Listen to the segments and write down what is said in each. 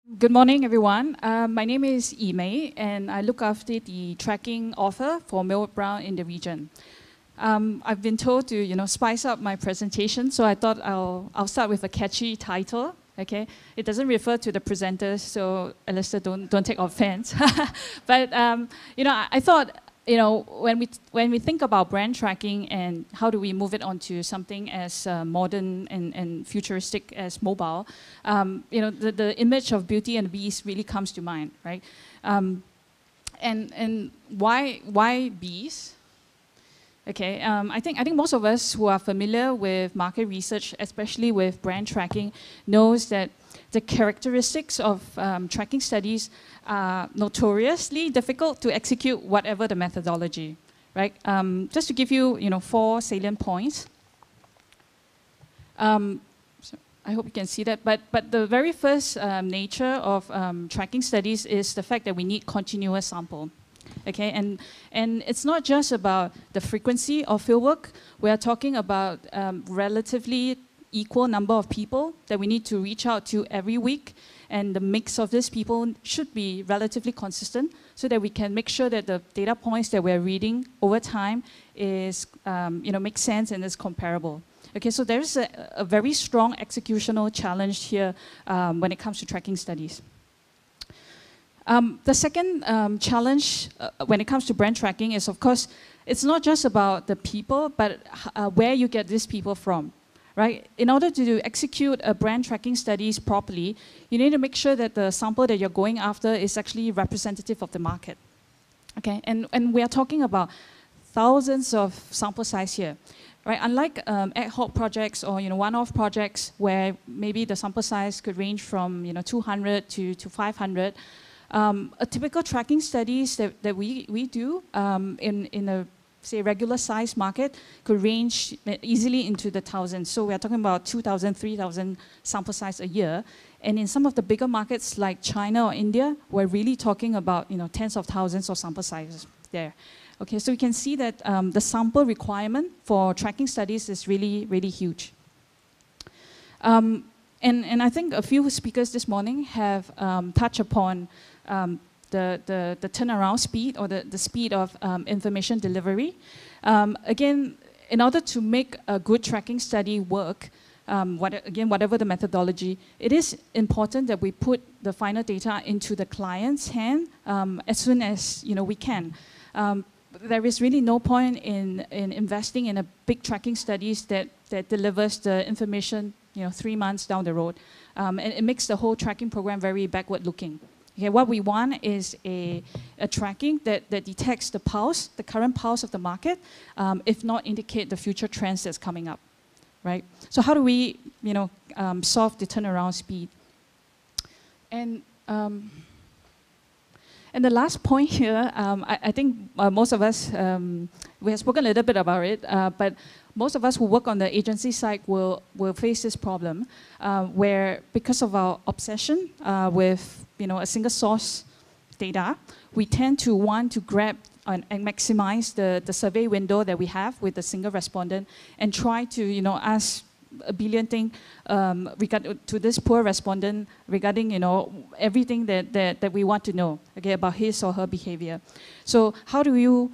Good morning, everyone. My name is YeeMei, and I look after the tracking offer for Millward in the region. I've been told to, spice up my presentation, so I thought I'll start with a catchy title. Okay, it doesn't refer to the presenters, so Alistair, don't take offense. But I thought, when we think about brand tracking and how do we move it onto something as modern and futuristic as mobile, the image of Beauty and the Beast really comes to mind, right? And why bees? Okay, I think most of us who are familiar with market research, especially with brand tracking, knows that the characteristics of tracking studies are notoriously difficult to execute, whatever the methodology, right? Just to give you, 4 salient points. So I hope you can see that. But the very first nature of tracking studies is the fact that we need continuous sample. Okay, and it's not just about the frequency of fieldwork. We are talking about relatively equal number of people that we need to reach out to every week, and the mix of these people should be relatively consistent so that we can make sure that the data points that we're reading over time is, makes sense and is comparable. Okay, so there's a very strong executional challenge here when it comes to tracking studies. The second challenge when it comes to brand tracking is, of course, it's not just about the people, but where you get these people from, right? In order to execute a brand tracking studies properly, you need to make sure that the sample that you're going after is actually representative of the market, okay? And we are talking about thousands of sample size here, right? Unlike ad hoc projects or one-off projects where maybe the sample size could range from 200 to 500. A typical tracking studies that we do in a, say, regular size market could range easily into the thousands. So we're talking about 2,000, 3,000 sample size a year. And in some of the bigger markets like China or India, we're really talking about tens of thousands of sample sizes there. Okay, so you can see that the sample requirement for tracking studies is really, really huge. And I think a few speakers this morning have touched upon the turnaround speed or the speed of information delivery. Again, in order to make a good tracking study work, whatever the methodology, it is important that we put the final data into the client's hand as soon as we can. There is really no point in investing in a big tracking studies that delivers the information 3 months down the road. And it makes the whole tracking program very backward-looking. Okay, what we want is a tracking that detects the pulse, the current pulse of the market, if not indicate the future trends that's coming up, right? So how do we, solve the turnaround speed? And the last point here, I think most of us, we have spoken a little bit about it, but most of us who work on the agency side will face this problem, where because of our obsession with a single source data, we tend to want to grab and maximize the survey window that we have with a single respondent and try to ask a billion things to this poor respondent regarding everything that we want to know, okay, about his or her behavior. So how do you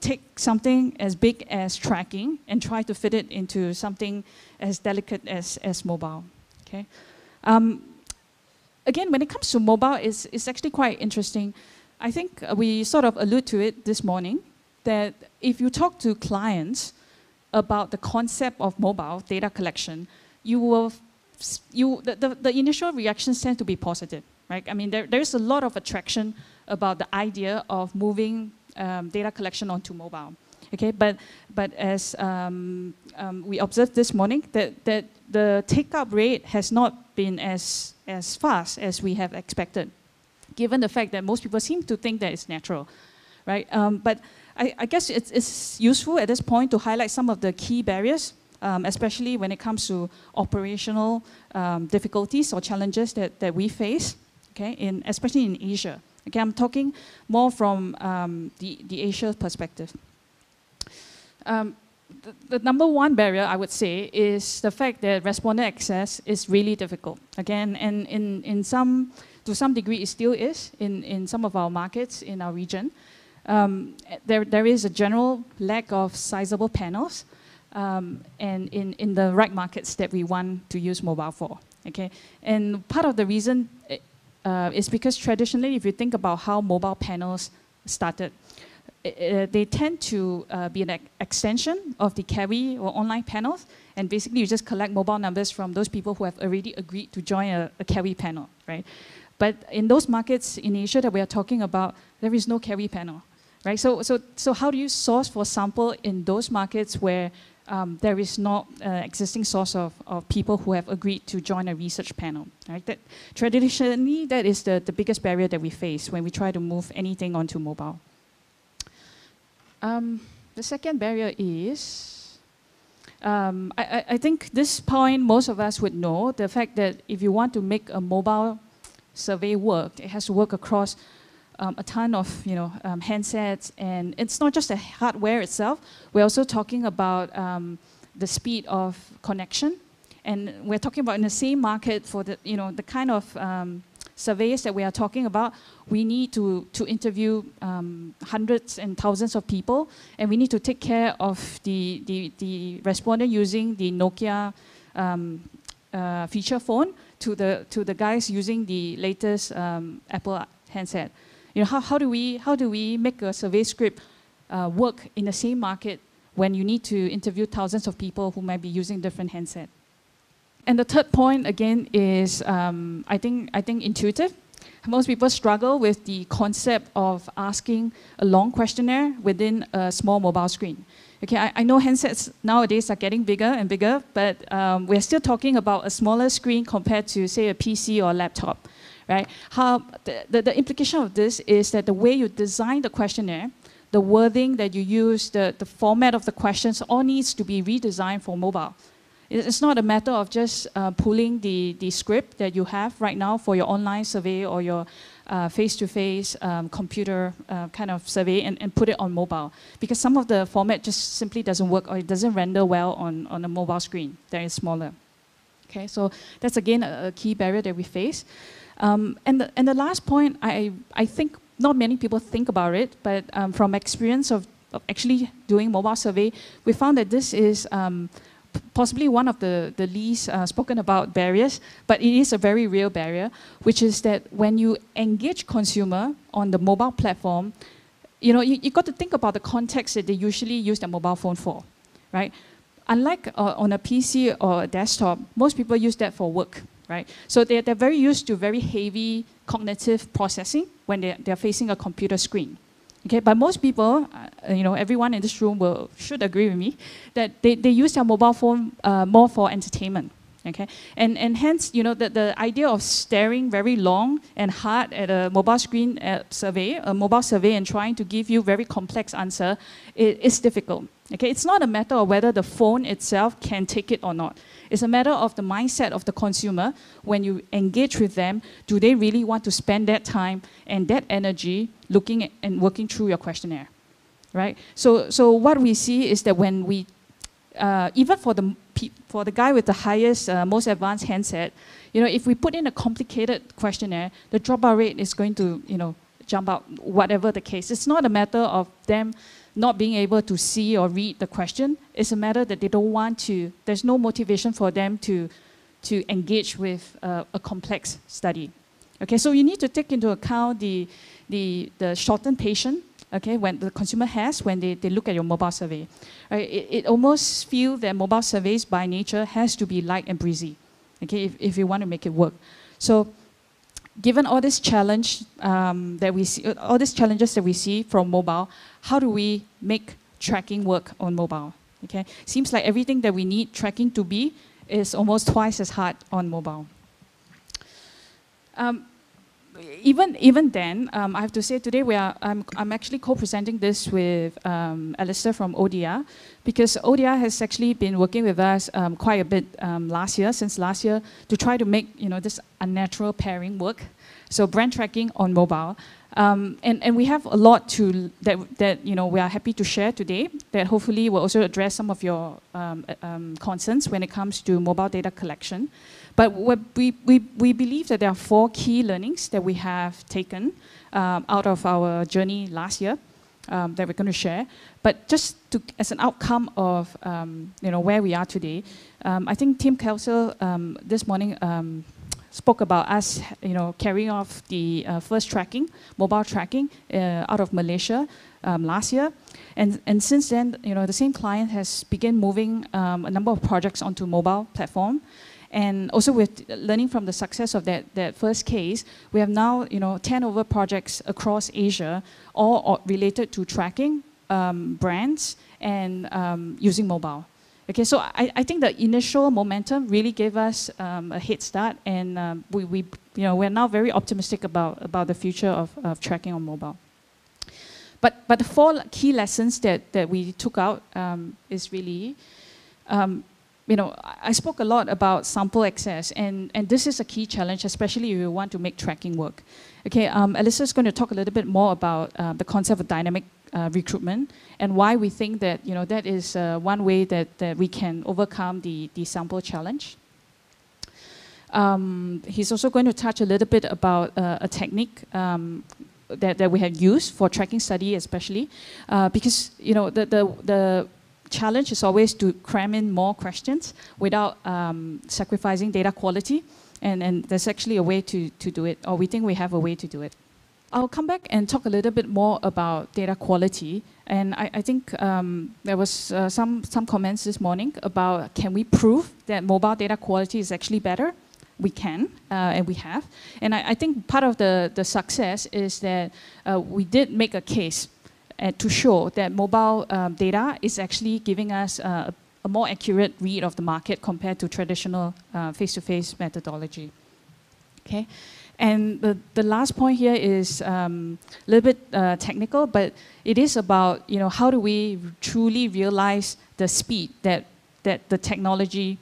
take something as big as tracking and try to fit it into something as delicate as mobile, okay? Again, when it comes to mobile, it's actually quite interesting. I think we sort of allude to it this morning, that if you talk to clients about the concept of mobile data collection, the initial reactions tend to be positive, right? I mean, there's a lot of attraction about the idea of moving data collection onto mobile, okay? But as we observed this morning, that the take-up rate has not been as fast as we have expected, given the fact that most people seem to think that it's natural, right? But I guess it's useful at this point to highlight some of the key barriers, especially when it comes to operational difficulties or challenges that we face, okay, especially in Asia. Okay, I'm talking more from the Asia perspective. the number one barrier, I would say, is the fact that responder access is really difficult. Again, and to some degree, it still is in some of our markets in our region. There is a general lack of sizable panels, and in the right markets that we want to use mobile for. Okay, and part of the reason is because traditionally, if you think about how mobile panels started, they tend to be an extension of the carry or online panels, and basically you just collect mobile numbers from those people who have already agreed to join a carry panel, right? But in those markets in Asia that we are talking about, there is no carry panel, right? So how do you source for sample in those markets where there is not an existing source of people who have agreed to join a research panel, right? Traditionally, that is the biggest barrier that we face when we try to move anything onto mobile. The second barrier is, I think this point most of us would know, the fact that if you want to make a mobile survey work, it has to work across a ton of handsets, and it's not just the hardware itself. We're also talking about the speed of connection, and we're talking about in the same market for the kind of surveys that we are talking about. We need to interview hundreds and thousands of people, and we need to take care of the respondent using the Nokia feature phone to the guys using the latest Apple handset. How do we make a survey script work in the same market when you need to interview thousands of people who might be using different handsets? And the third point again is I think intuitive. Most people struggle with the concept of asking a long questionnaire within a small mobile screen. Okay, I know handsets nowadays are getting bigger and bigger, but we're still talking about a smaller screen compared to, say, a PC or a laptop, right? The implication of this is that the way you design the questionnaire, the wording that you use, the format of the questions, all needs to be redesigned for mobile. It's not a matter of just pulling the script that you have right now for your online survey or your face-to-face computer kind of survey and put it on mobile. Because some of the format just simply doesn't work, or it doesn't render well on a mobile screen that is smaller. Okay, so that's again a key barrier that we face. And the last point, I think not many people think about it, but from experience of actually doing mobile survey, we found that this is possibly one of the least spoken about barriers, but it is a very real barrier, which is that when you engage consumer on the mobile platform, you got to think about the context that they usually use their mobile phone for, right? Unlike on a PC or a desktop, most people use that for work, right? So they're very used to very heavy cognitive processing when they're facing a computer screen. Okay, but most people, everyone in this room should agree with me that they use their mobile phone more for entertainment. Okay, and hence, the idea of staring very long and hard at a mobile screen mobile survey, and trying to give you very complex answer is difficult. Okay, it's not a matter of whether the phone itself can take it or not. It's a matter of the mindset of the consumer. When you engage with them, do they really want to spend that time and that energy looking at and working through your questionnaire, right? So what we see is that when we, even for the guy with the highest, most advanced handset, if we put in a complicated questionnaire, the dropout rate is going to, jump out, whatever the case. It's not a matter of them not being able to see or read the question. It's a matter that they don't want to, there's no motivation for them to engage with a complex study. Okay, so you need to take into account the shortened patience, okay, when the consumer has when they look at your mobile survey. Right? It almost feels that mobile surveys by nature has to be light and breezy, okay, if you want to make it work. So given all this challenge that we see, all these challenges that we see from mobile, how do we make tracking work on mobile? Okay, seems like everything that we need tracking to be is almost twice as hard on mobile. Even then, I have to say today I'm actually co-presenting this with Alistair from ODR, because ODR has actually been working with us quite a bit since last year, to try to make this unnatural pairing work. So brand tracking on mobile. And we have a lot that we are happy to share today that hopefully will also address some of your concerns when it comes to mobile data collection. But what we believe that there are 4 key learnings that we have taken out of our journey last year that we're going to share. But just as an outcome of where we are today, I think Tim Kelso this morning spoke about us, carrying off the first mobile tracking out of Malaysia last year. And since then, the same client has begun moving a number of projects onto mobile platform. And also with learning from the success of that first case, we have now 10 over projects across Asia, all related to tracking brands and using mobile. Okay, so I think the initial momentum really gave us a head start, and we're now very optimistic about the future of tracking on mobile. But the 4 key lessons that we took out is really, I spoke a lot about sample access, and this is a key challenge, especially if you want to make tracking work. Okay, Alistair is going to talk a little bit more about the concept of dynamic recruitment and why we think that that is one way that we can overcome the sample challenge. He's also going to touch a little bit about a technique that we have used for tracking study, especially because the challenge is always to cram in more questions without sacrificing data quality, and there's actually a way to do it, or we think we have a way to do it. I'll come back and talk a little bit more about data quality, and I think there was some comments this morning about can we prove that mobile data quality is actually better? We can, and we have. And I think part of the success is that we did make a case to show that mobile data is actually giving us a more accurate read of the market compared to traditional face-to-face methodology. Okay, and the last point here is a little bit technical, but it is about how do we truly realize the speed that the technology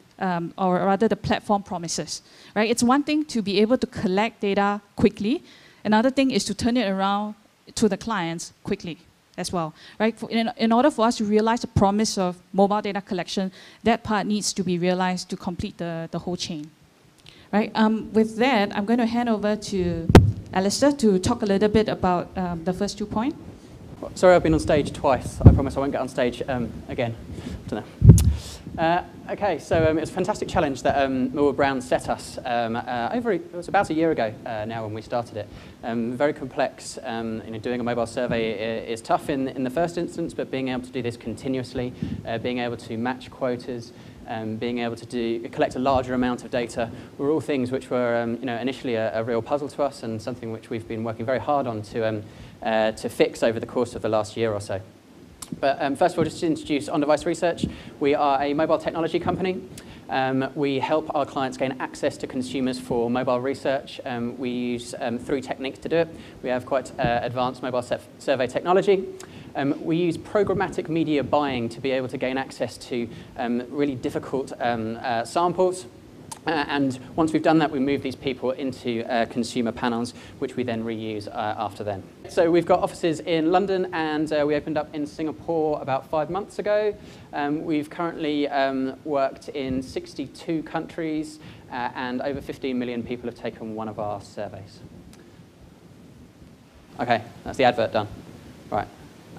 or rather the platform promises, right? It's one thing to be able to collect data quickly. Another thing is to turn it around to the clients quickly as well, right? In order for us to realize the promise of mobile data collection, that part needs to be realized to complete the whole chain, right? With that, I'm going to hand over to Alistair to talk a little bit about the first 2 points. Sorry, I've been on stage twice. I promise I won't get on stage again. I don't know. Okay, so it was a fantastic challenge that Millward Brown set us it was about a year ago now when we started it. Very complex. Doing a mobile survey is tough in the first instance, but being able to do this continuously, being able to match quotas, being able to collect a larger amount of data were all things which were initially a real puzzle to us, and something which we've been working very hard on to fix over the course of the last year or so. But first of all, just to introduce On-Device Research, we are a mobile technology company. We help our clients gain access to consumers for mobile research. We use 3 techniques to do it. We have quite advanced mobile survey technology. We use programmatic media buying to be able to gain access to really difficult samples. And once we've done that, we move these people into consumer panels, which we then reuse after then. So we've got offices in London, and we opened up in Singapore about 5 months ago. We've currently worked in 62 countries, and over 15 million people have taken one of our surveys. Okay, that's the advert done. Right.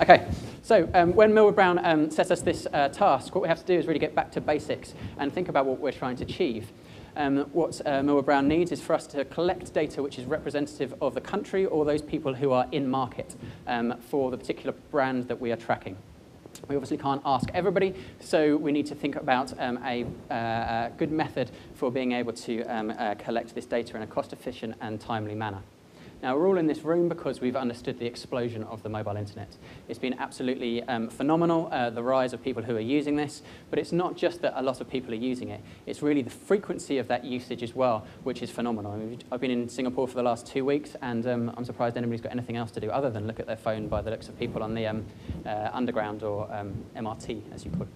Okay, so when Millward Brown set us this task, what we have to do is really get back to basics and think about what we're trying to achieve. What Millward Brown needs is for us to collect data which is representative of the country or those people who are in market for the particular brand that we are tracking. We obviously can't ask everybody, so we need to think about a good method for being able to collect this data in a cost-efficient and timely manner. Now, we're all in this room because we've understood the explosion of the mobile internet. It's been absolutely phenomenal, the rise of people who are using this, but it's not just that a lot of people are using it. It's really the frequency of that usage as well, which is phenomenal. I mean, I've been in Singapore for the last 2 weeks, and I'm surprised anybody's got anything else to do other than look at their phone by the looks of people on the underground or MRT, as you put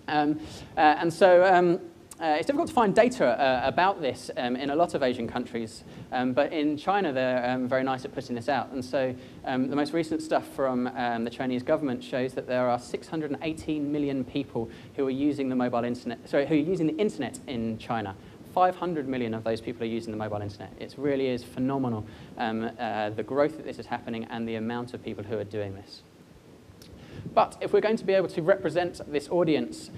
it. And so It's difficult to find data about this in a lot of Asian countries, but in China they're very nice at putting this out. And so the most recent stuff from the Chinese government shows that there are 618 million people who are using the mobile internet, who are using the internet in China. 500 million of those people are using the mobile internet. It really is phenomenal, the growth that this is happening and the amount of people who are doing this. But if we're going to be able to represent this audience,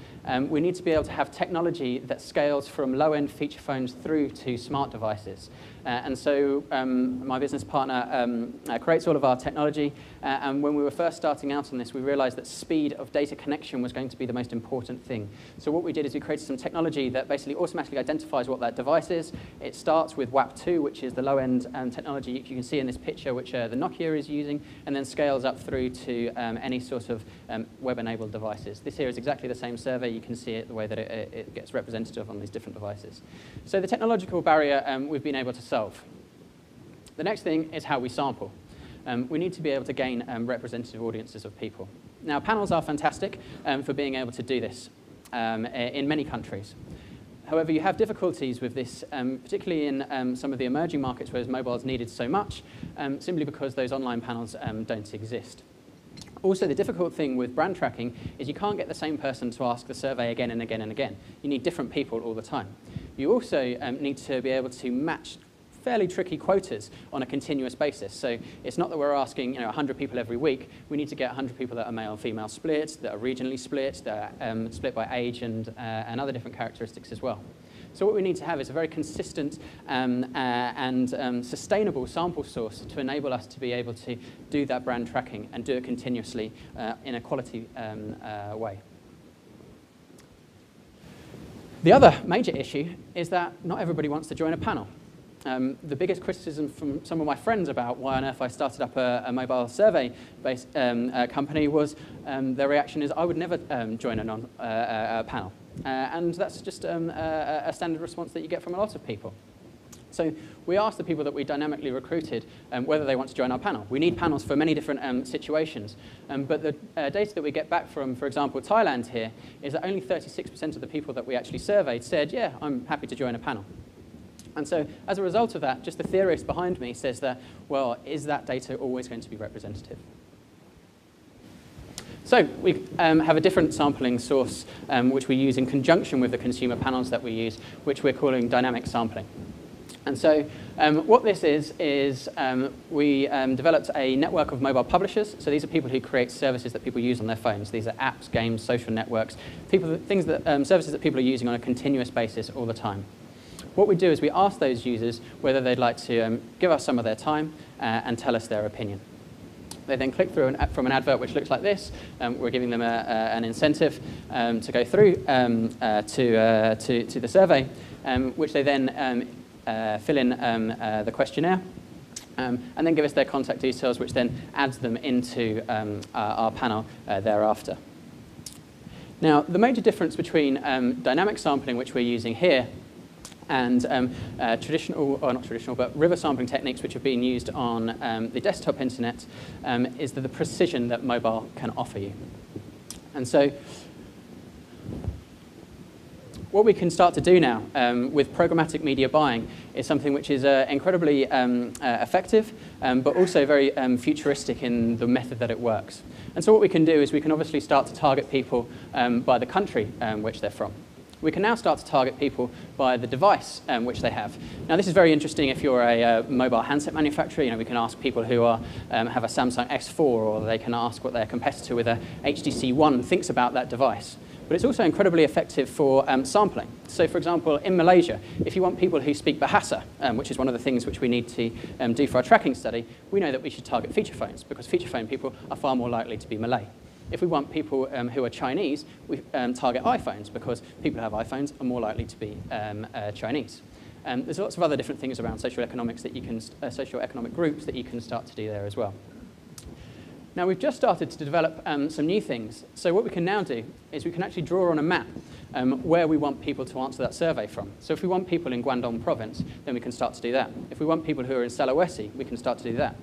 we need to be able to have technology that scales from low-end feature phones through to smart devices. And so my business partner creates all of our technology. And when we were first starting out on this, we realized that speed of data connection was going to be the most important thing. So what we did is we created some technology that basically automatically identifies what that device is. It starts with WAP2, which is the low-end technology you can see in this picture, which the Nokia is using, and then scales up through to any sort of web-enabled devices. This here is exactly the same survey. You can see it the way that it gets representative on these different devices. So the technological barrier we've been able to solve. The next thing is how we sample. We need to be able to gain representative audiences of people. Now, panels are fantastic for being able to do this in many countries. However, you have difficulties with this, particularly in some of the emerging markets where mobile is needed so much, simply because those online panels don't exist. Also, the difficult thing with brand tracking is you can't get the same person to ask the survey again and again and again. You need different people all the time. You also need to be able to match fairly tricky quotas on a continuous basis. So it's not that we're asking 100 people every week. We need to get 100 people that are male and female split, that are regionally split, that are split by age and other different characteristics as well. So what we need to have is a very consistent and sustainable sample source to enable us to be able to do that brand tracking and do it continuously in a quality way. The other major issue is that not everybody wants to join a panel. The biggest criticism from some of my friends about why on earth I started up a mobile survey-based company was their reaction is, I would never join a panel. And that's just a standard response that you get from a lot of people. So we asked the people that we dynamically recruited whether they want to join our panel. We need panels for many different situations. But the data that we get back from, for example, Thailand here, is that only 36% of the people that we actually surveyed said, yeah, I'm happy to join a panel. And so as a result of that, just the theorist behind me says that, well, is that data always going to be representative? So we have a different sampling source, which we use in conjunction with the consumer panels that we use, which we're calling dynamic sampling. And so what this is we developed a network of mobile publishers. So these are people who create services that people use on their phones. These are apps, games, social networks, services that people are using on a continuous basis all the time. What we do is we ask those users whether they'd like to give us some of their time and tell us their opinion. They then click through from an advert which looks like this. We're giving them an incentive to go through to the survey, which they then fill in the questionnaire and then give us their contact details, which then adds them into our panel thereafter. Now, the major difference between dynamic sampling, which we're using here, and traditional, or not traditional, but river sampling techniques which have been used on the desktop internet is the precision that mobile can offer you. And so what we can start to do now with programmatic media buying is something which is incredibly effective, but also very futuristic in the method that it works. And so what we can do is we can obviously start to target people by the country which they're from. We can now start to target people by the device which they have. Now, this is very interesting if you're a mobile handset manufacturer. We can ask people who have a Samsung S4, or they can ask what their competitor with a HTC One thinks about that device. But it's also incredibly effective for sampling. So, for example, in Malaysia, if you want people who speak Bahasa, which is one of the things which we need to do for our tracking study, we know that we should target feature phones, because feature phone people are far more likely to be Malay. If we want people who are Chinese, we target iPhones, because people who have iPhones are more likely to be Chinese. There's lots of other different things around socioeconomics that you can, socioeconomic groups that you can start to do there as well. Now, we've just started to develop some new things. So what we can now do is we can actually draw on a map where we want people to answer that survey from. So if we want people in Guangdong province, then we can start to do that. If we want people who are in Sulawesi, we can start to do that.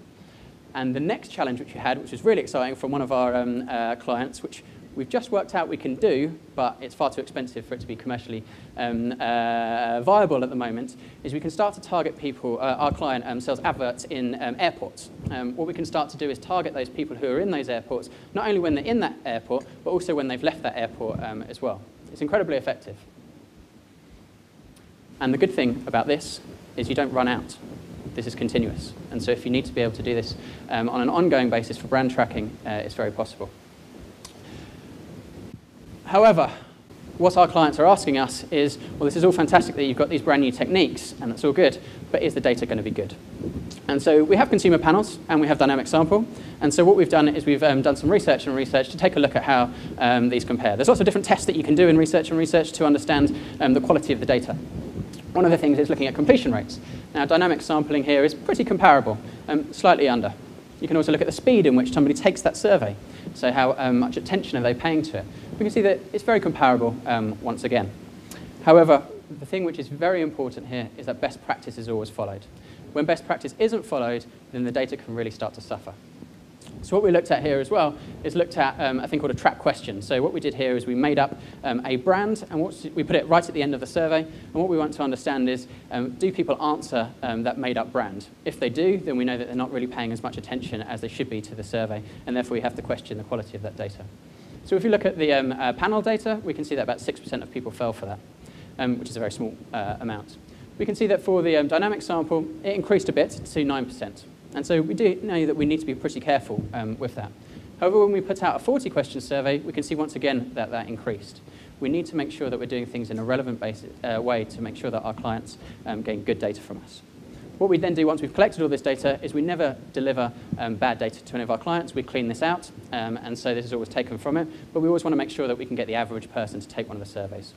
And the next challenge which we had, which was really exciting from one of our clients, which we've just worked out we can do, but it's far too expensive for it to be commercially viable at the moment, is we can start to target people. Our client sells adverts in airports. What we can start to do is target those people who are in those airports, not only when they're in that airport, but also when they've left that airport as well. It's incredibly effective. And the good thing about this is you don't run out. This is continuous. And so if you need to be able to do this on an ongoing basis for brand tracking, it's very possible. However, what our clients are asking us is, well, this is all fantastic that you've got these brand new techniques, and that's all good, but is the data going to be good? And so we have consumer panels, and we have dynamic sample. And so what we've done is we've done some research to take a look at how these compare. There's lots of different tests that you can do in research to understand the quality of the data. One of the things is looking at completion rates. Now, dynamic sampling here is pretty comparable, slightly under. You can also look at the speed in which somebody takes that survey. So how much attention are they paying to it? We can see that it's very comparable once again. However, the thing which is very important here is that best practice is always followed. When best practice isn't followed, then the data can really start to suffer. So what we looked at here as well is looked at a thing called a trap question. So what we did here is we made up a brand, and we put it right at the end of the survey. And what we want to understand is, do people answer that made-up brand? If they do, then we know that they're not really paying as much attention as they should be to the survey, and therefore we have to question the quality of that data. So if you look at the panel data, we can see that about 6% of people fell for that, which is a very small amount. We can see that for the dynamic sample, it increased a bit to 9%. And so we do know that we need to be pretty careful with that. However, when we put out a 40-question survey, we can see once again that that increased. We need to make sure that we're doing things in a relevant way to make sure that our clients gain good data from us. What we then do once we've collected all this data is we never deliver bad data to any of our clients. We clean this out, and so this is always taken from it. But we always want to make sure that we can get the average person to take one of the surveys.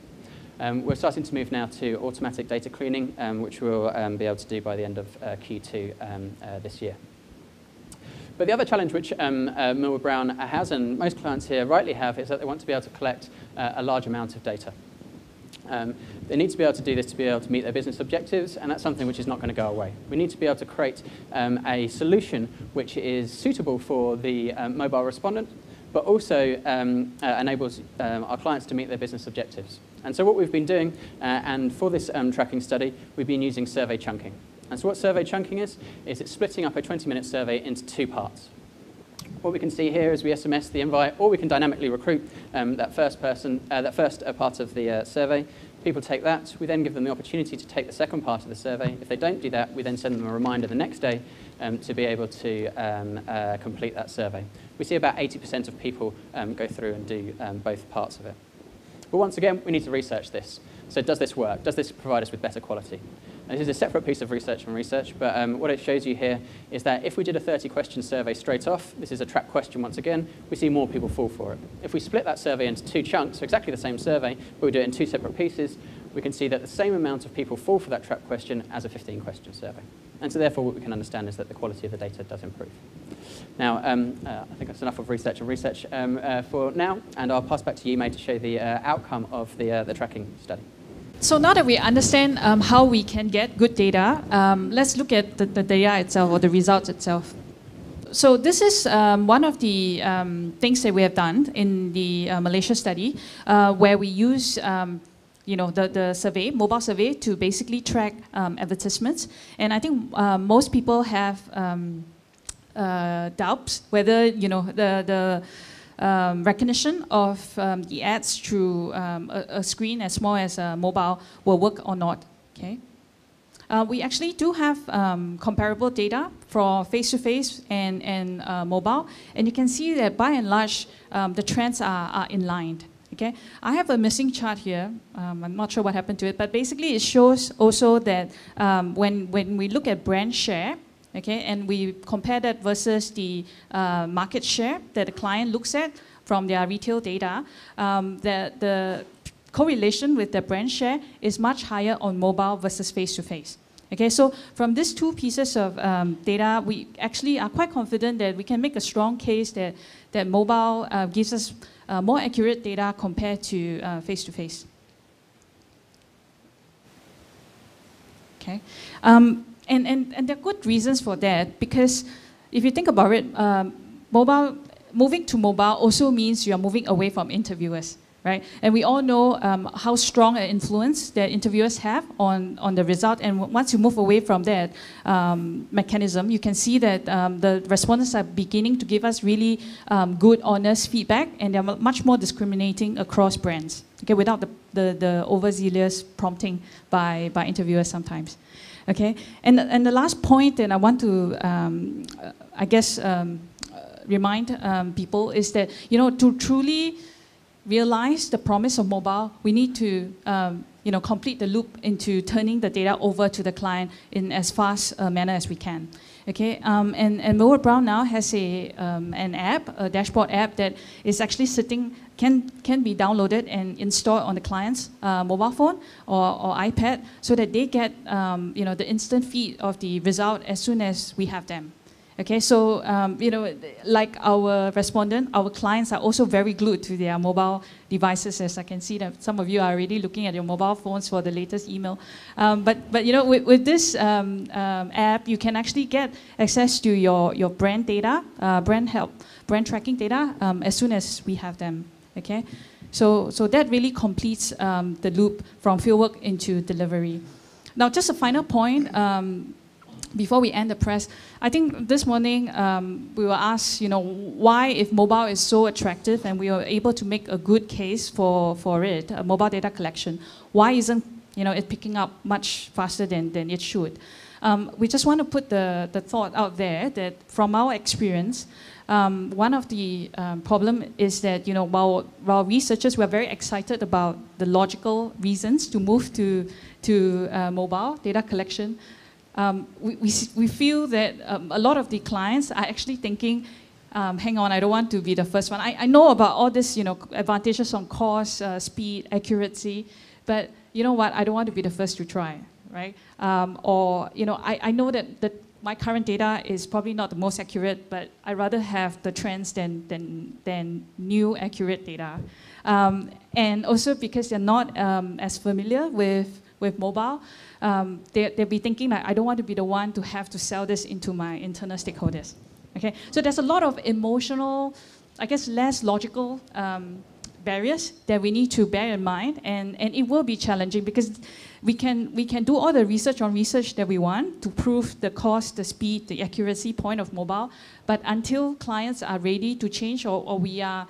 We're starting to move now to automatic data cleaning, which we'll be able to do by the end of Q2 this year. But the other challenge which Millward Brown has, and most clients here rightly have, is that they want to be able to collect a large amount of data. They need to be able to do this to be able to meet their business objectives, and that's something which is not going to go away. We need to be able to create a solution which is suitable for the mobile respondent, but also enables our clients to meet their business objectives. And so what we've been doing, and for this tracking study, we've been using survey chunking. And so what survey chunking is it's splitting up a 20-minute survey into 2 parts. What we can see here is we SMS the invite, or we can dynamically recruit that first part of the survey. People take that. We then give them the opportunity to take the second part of the survey. If they don't do that, we then send them a reminder the next day to be able to complete that survey. We see about 80% of people go through and do both parts of it. But once again, we need to research this. So does this work? Does this provide us with better quality? And this is a separate piece of research, but what it shows you here is that if we did a 30-question survey straight off, this is a trap question once again, we see more people fall for it. If we split that survey into 2 chunks, so exactly the same survey, but we do it in 2 separate pieces, we can see that the same amount of people fall for that trap question as a 15-question survey. And so therefore what we can understand is that the quality of the data does improve. Now, I think that's enough of research for now, and I'll pass back to YeeMei to show the outcome of the tracking study. So now that we understand how we can get good data, let's look at the data itself, or the results itself. So this is one of the things that we have done in the Malaysia study, where we use the survey, mobile survey, to basically track advertisements. And I think most people have doubts whether the recognition of the ads through a screen as small as a mobile will work or not. Okay. We actually do have comparable data for face-to-face and mobile, and you can see that by and large the trends are in line. Okay. I have a missing chart here. I'm not sure what happened to it, but basically it shows also that when we look at brand share, okay, and we compare that versus the market share that the client looks at from their retail data, the correlation with the brand share is much higher on mobile versus face-to-face. Okay, so from these 2 pieces of data, we actually are quite confident that we can make a strong case that mobile gives us more accurate data compared to face-to-face. Okay. And there are good reasons for that, because if you think about it, mobile moving to mobile also means you are moving away from interviewers, right? And we all know how strong an influence that interviewers have on the result. And once you move away from that mechanism, you can see that the respondents are beginning to give us really good, honest feedback, and they're much more discriminating across brands, okay, without the overzealous prompting by interviewers sometimes. Okay, and the last point that I want to, I guess, remind people is that, you know, to truly realize the promise of mobile, we need to, you know, complete the loop into turning the data over to the client in as fast a manner as we can. Okay, and Millward Brown now has an app, a dashboard app that is actually sitting, can be downloaded and installed on the client's mobile phone or iPad, so that they get you know, the instant feed of the result as soon as we have them. Okay, so you know, like our respondent, our clients are also very glued to their mobile devices, as I can see that some of you are already looking at your mobile phones for the latest email. But you know, with this app, you can actually get access to your brand data, brand tracking data, as soon as we have them. Okay, so that really completes the loop from fieldwork into delivery. Now, just a final point. Before we end the press, I think this morning we were asked, you know, why, if mobile is so attractive and we are able to make a good case for it, mobile data collection, why isn't, you know, it picking up much faster than it should? We just want to put the thought out there that from our experience, one of the problem is that, you know, while researchers were very excited about the logical reasons to move to mobile data collection, we feel that a lot of the clients are actually thinking, hang on, I don't want to be the first one. I know about all this, you know, advantages on cost, speed, accuracy, but you know what? I don't want to be the first to try, right? Or, you know, I know that my current data is probably not the most accurate, but I'd rather have the trends than new accurate data. And also because they're not as familiar with mobile, they'll be thinking that I don't want to be the one to have to sell this into my internal stakeholders. Okay, so there's a lot of emotional, I guess, less logical barriers that we need to bear in mind, and it will be challenging because we can do all the research that we want to prove the cost, the speed, the accuracy point of mobile, but until clients are ready to change or we are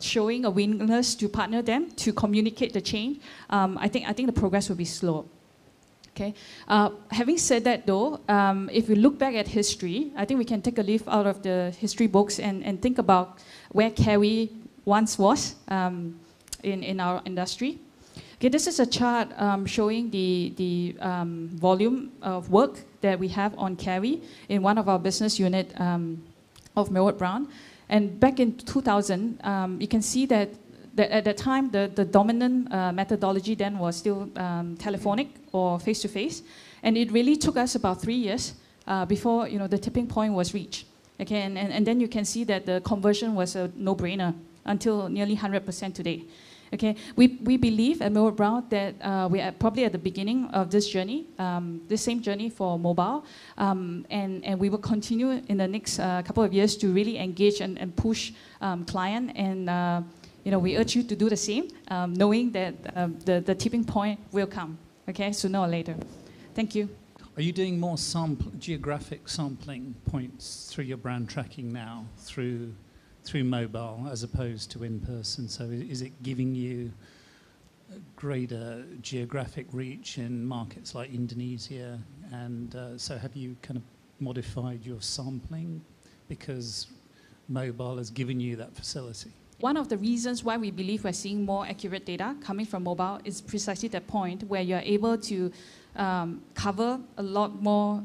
showing a willingness to partner them to communicate the change, I think the progress will be slow. Okay. Having said that, though, if we look back at history, I think we can take a leaf out of the history books and think about where carry once was in our industry. Okay, this is a chart showing the volume of work that we have on carry in one of our business unit of Millward Brown. And back in 2000, you can see that at that time, the dominant methodology then was still telephonic or face-to-face. And it really took us about 3 years before, you know, the tipping point was reached. Okay, and then you can see that the conversion was a no-brainer until nearly 100% today. Okay, we believe at Millward Brown that we are probably at the beginning of this journey, this same journey for mobile, and we will continue in the next couple of years to really engage and push client, and you know, we urge you to do the same, knowing that the tipping point will come, okay, sooner or later. Thank you. Are you doing more geographic sampling points through your brand tracking now, through mobile as opposed to in person? So is it giving you greater geographic reach in markets like Indonesia? And so have you kind of modified your sampling because mobile has given you that facility? One of the reasons why we believe we're seeing more accurate data coming from mobile is precisely that point where you're able to cover a lot more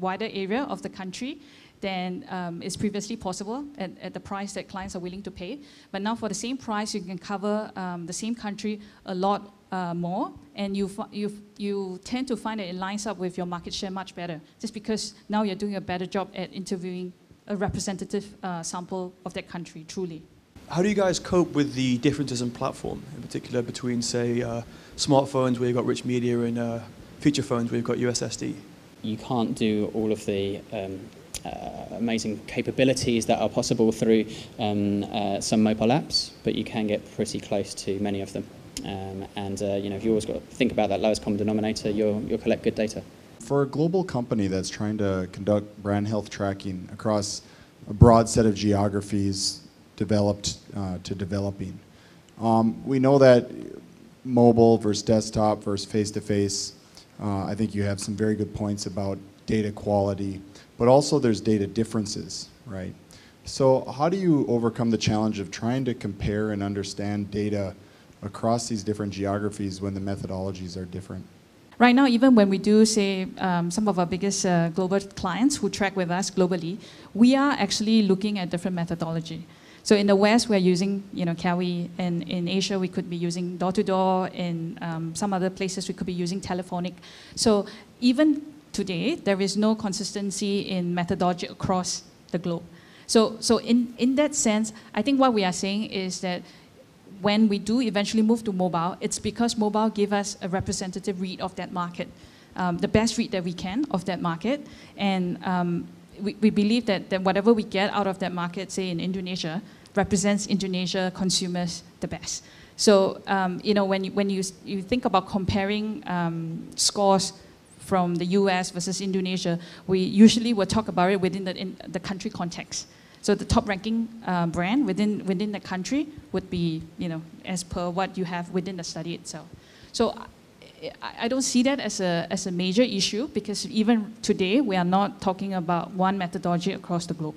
wider area of the country than is previously possible at the price that clients are willing to pay. But now for the same price, you can cover the same country a lot more, and you tend to find that it lines up with your market share much better, just because now you're doing a better job at interviewing a representative sample of that country, truly. How do you guys cope with the differences in platform, in particular between, say, smartphones where you've got rich media and feature phones where you've got USSD? You can't do all of the amazing capabilities that are possible through some mobile apps, but you can get pretty close to many of them. You know, if you always got to think about that lowest common denominator, you'll collect good data. For a global company that's trying to conduct brand health tracking across a broad set of geographies, developed to developing, we know that mobile versus desktop versus face-to-face, I think you have some very good points about data quality, but also there's data differences, right? So how do you overcome the challenge of trying to compare and understand data across these different geographies when the methodologies are different? Right now, even when we do, say, some of our biggest global clients who track with us globally, we are actually looking at different methodology. So in the West, we're using, you know, Kawi. In Asia, we could be using door-to-door. In some other places, we could be using telephonic. So even today, there is no consistency in methodology across the globe. So in that sense, I think what we are saying is that when we do eventually move to mobile, it's because mobile gives us a representative read of that market, the best read that we can of that market. And we believe that whatever we get out of that market, say in Indonesia, represents Indonesia consumers the best. So you know, when you think about comparing scores from the US versus Indonesia, we usually will talk about it within the country context. So the top ranking brand within the country would be, you know, as per what you have within the study itself. So I don't see that as a major issue, because even today we are not talking about one methodology across the globe.